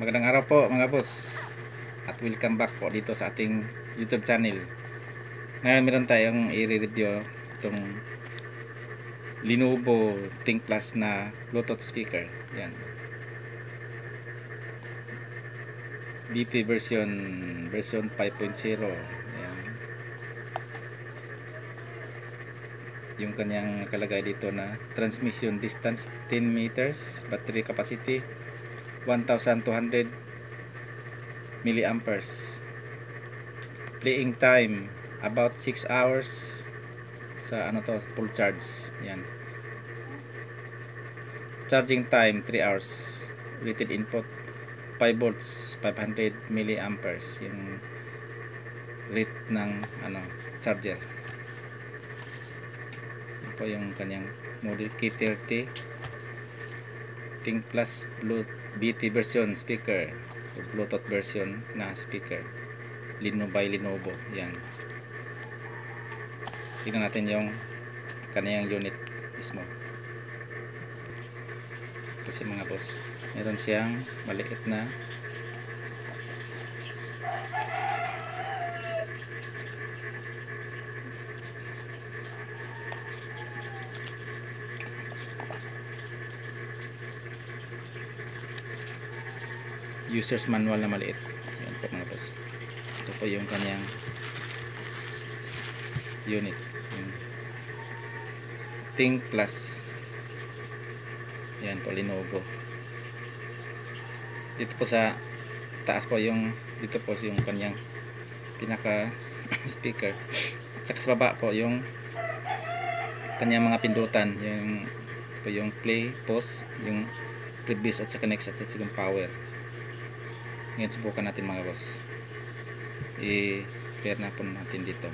Magandang araw po mga boss, at welcome back po dito sa ating YouTube channel. Ngayon meron tayong i-review itong Lenovo ThinkPlus na Bluetooth speaker. Yan, BT version 5.0. Yan, yung kanyang nakalagay dito na transmission distance 10 meters, battery capacity 1200 milliamperes, playing time about 6 hours sa full charge. Yan, charging time 3 hours, rated input 5 volts 500 milliamperes yung rate ng charger. Yan po yung kanyang model K30 ThinkPlus BT version speaker, Bluetooth version na speaker, Lenovo by Lenovo. Yan, tingnan natin yung kanyang unit mismo. Kasi mga boss, meron siyang maliit na user's manual na maliit. Yan po mga boss, ito po yung kanyang unit, yung ThinkPlus. Yan po, Lenovo. Dito po sa taas po dito po yung kanyang pinaka speaker, at saka sa baba po yung kanyang mga pindutan, yung play, pause, yung previous at saka next, at saka yung power. Ngayon subukan natin mga boss, i-pair na po natin dito.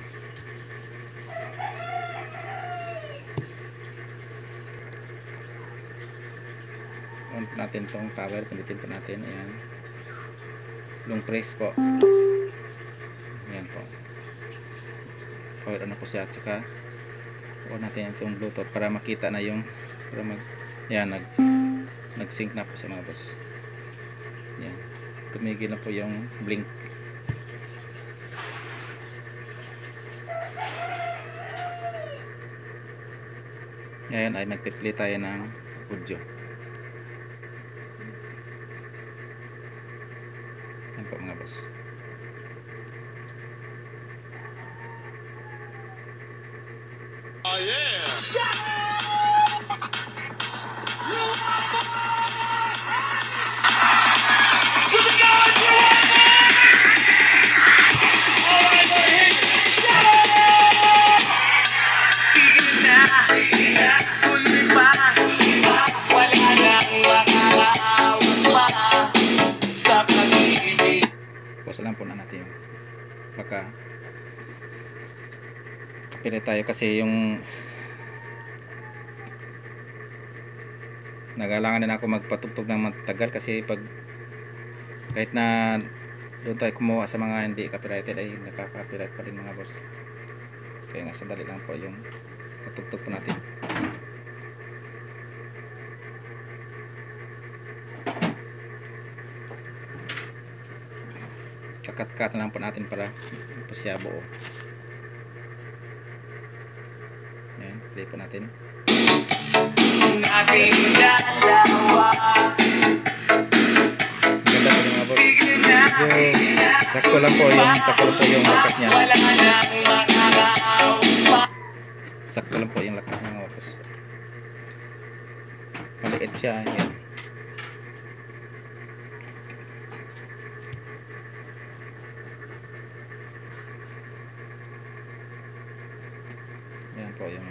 On po natin itong power, pindutin po natin. Ayan, long press po. Ayan po, power on na po siya, at saka on natin itong Bluetooth para makita na yan, nag-sync na po sa mga boss. Yan, tumigil na po yung blink. Ngayon ay magpi-play tayo ng audio. Yan po mga boss. Oh yeah! Pause lang po na natin, baka copyright tayo, kasi yung nagalangan din ako magpatugtog ng matagal, kasi kahit na doon tayo kumuha sa mga hindi copyrighted ay nakaka-copyright pa rin mga boss. Kaya nga sandali lang po yung patugtog po natin. Kakat-kat na lang po natin para po siya buo. Ayan, play po natin. Ganda po mga boss. Sakto lang po yung lakas niya. Sakto lang po yung lakas niya mga boss. Maliit siya. Ayan. Ayan po yung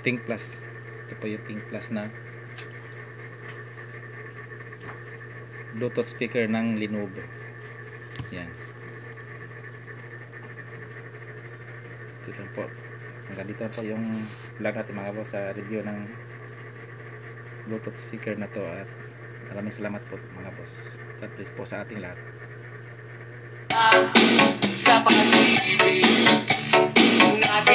ThinkPlus. Ito po yung ThinkPlus na Bluetooth speaker ng Lenovo. Yan. Ito po. Hanggang dito po yung vlog natin mga boss sa review ng Bluetooth speaker na to, at maraming salamat po mga boss. God bless po sa ating lahat. Sa pag-ibig.